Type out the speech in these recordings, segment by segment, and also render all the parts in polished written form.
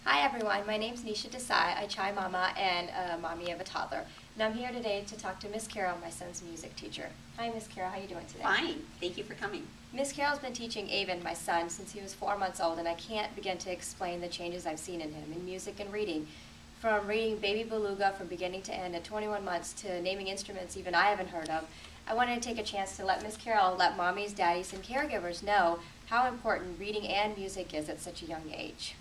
Hi everyone, my name's Nisha Desai, a Chai Mama and a mommy of a toddler. And I'm here today to talk to Miss Carol, my son's music teacher. Hi Miss Carol, how are you doing today? Fine, thank you for coming. Miss Carol's been teaching Avon, my son, since he was 4 months old, and I can't begin to explain the changes I've seen in him in music and reading. From reading Baby Beluga from beginning to end at 21 months to naming instruments even I haven't heard of, I wanted to take a chance to let Miss Carol let mommies, daddies, and caregivers know how important reading and music is at such a young age.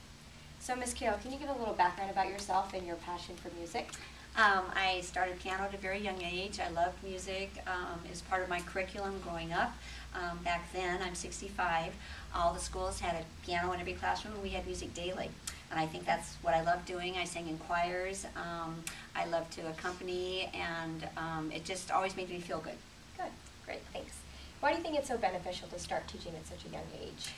So Miss Carol, can you give a little background about yourself and your passion for music? I started piano at a very young age. I loved music. It was part of my curriculum growing up. Back then, I'm 65, all the schools had a piano in every classroom, and we had music daily. And I think that's what I love doing. I sang in choirs. I love to accompany, and it just always made me feel good. Good, great, thanks. Why do you think it's so beneficial to start teaching at such a young age?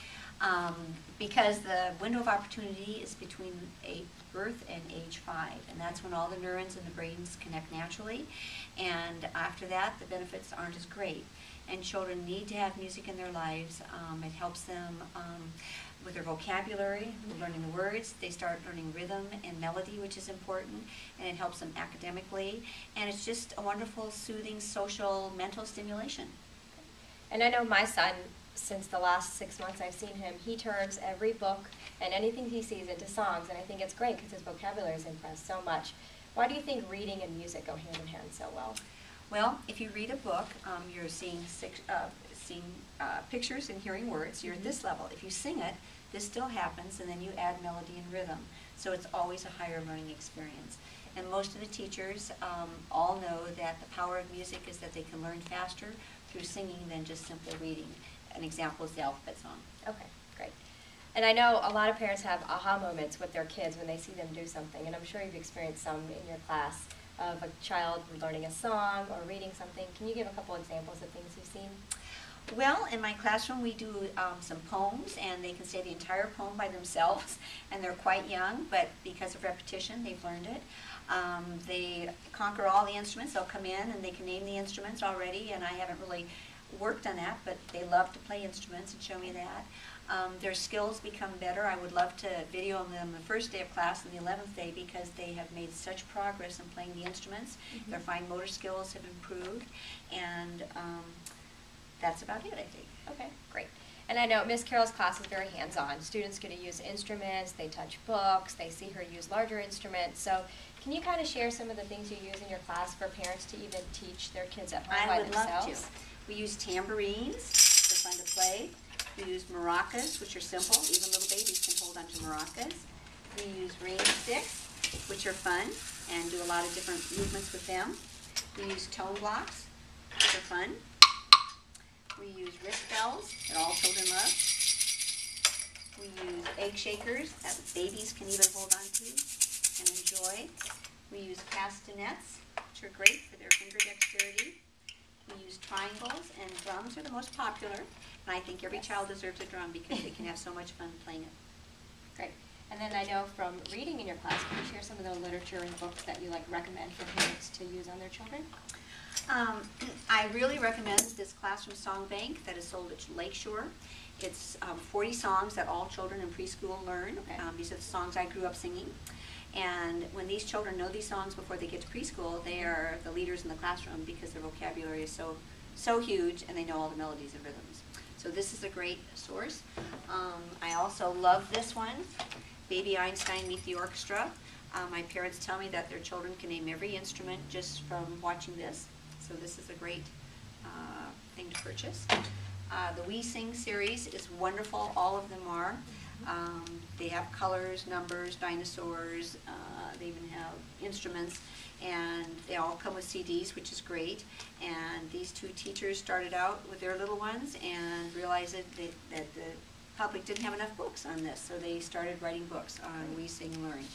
Because the window of opportunity is between birth and age 5, and that's when all the neurons in the brains connect naturally, and after that the benefits aren't as great. And children need to have music in their lives. It helps them with their vocabulary, learning the words. They start learning rhythm and melody, which is important, and it helps them academically, and it's just a wonderful, soothing, social, mental stimulation. And I know my son, since the last 6 months I've seen him, he turns every book and anything he sees into songs, and I think it's great because his vocabulary is impressed so much. Why do you think reading and music go hand in hand so well? Well, if you read a book, you're seeing pictures and hearing words. You're at this level. If you sing it, this still happens, and then you add melody and rhythm. So it's always a higher learning experience. And most of the teachers all know that the power of music is that they can learn faster through singing than just simply reading. An example is the alphabet song. Okay, great. And I know a lot of parents have aha moments with their kids when they see them do something, and I'm sure you've experienced some in your class of a child learning a song or reading something. Can you give a couple examples of things you've seen? Well, in my classroom we do some poems, and they can say the entire poem by themselves, and they're quite young, but because of repetition they've learned it. They conquer all the instruments. They'll come in and they can name the instruments already, and I haven't really worked on that, but they love to play instruments and show me that. Their skills become better. I would love to video them the first day of class and the 11th day because they have made such progress in playing the instruments. Their fine motor skills have improved, and that's about it, I think. Okay, great. And I know Miss Carol's class is very hands-on. Students get to use instruments, they touch books, they see her use larger instruments. So can you kind of share some of the things you use in your class for parents to even teach their kids at home by themselves? I would love to. We use tambourines, they're fun to play. We use maracas, which are simple. Even little babies can hold onto maracas. We use rain sticks, which are fun, and do a lot of different movements with them. We use tone blocks, which are fun. We use wrist bells that all children love. We use egg shakers that babies can even hold onto and enjoy. We use castanets, which are great for their finger dexterity. We use triangles, and drums are the most popular, and I think every child deserves a drum because they can have so much fun playing it. Great. And then I know from reading in your class, can you share some of the literature and books that you recommend for parents to use on their children? I really recommend this classroom song bank that is sold at Lakeshore. It's 40 songs that all children in preschool learn. Okay. These are the songs I grew up singing. And when these children know these songs before they get to preschool, they are the leaders in the classroom because their vocabulary is so huge, and they know all the melodies and rhythms. So this is a great source. I also love this one, Baby Einstein Meet the Orchestra. My parents tell me that their children can name every instrument just from watching this. So this is a great thing to purchase. The We Sing series is wonderful. All of them are. They have colors, numbers, dinosaurs. They even have instruments, and they all come with CDs, which is great. And these two teachers started out with their little ones and realized that the public didn't have enough books on this, so they started writing books on We Sing Learn.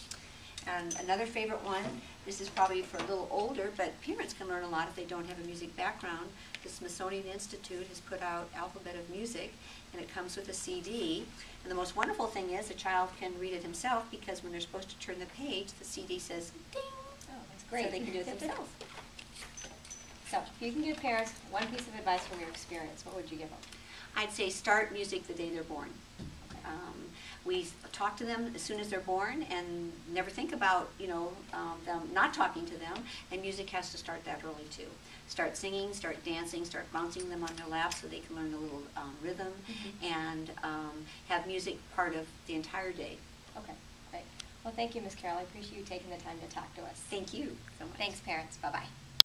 And another favorite one, this is probably for a little older, but parents can learn a lot if they don't have a music background. The Smithsonian Institute has put out Alphabet of Music, and it comes with a CD. And the most wonderful thing is a child can read it himself, because when they're supposed to turn the page, the CD says ding. Oh, that's great. So they can do it themselves. So if you can give parents one piece of advice from your experience, what would you give them? I'd say start music the day they're born. we talk to them as soon as they're born and never think about, them not talking to them, and music has to start that early too. Start singing, start dancing, start bouncing them on their lap so they can learn a little rhythm, and have music part of the entire day. Okay, great. Well, thank you, Ms. Carroll. I appreciate you taking the time to talk to us. Thank you so much. Thanks, parents. Bye-bye.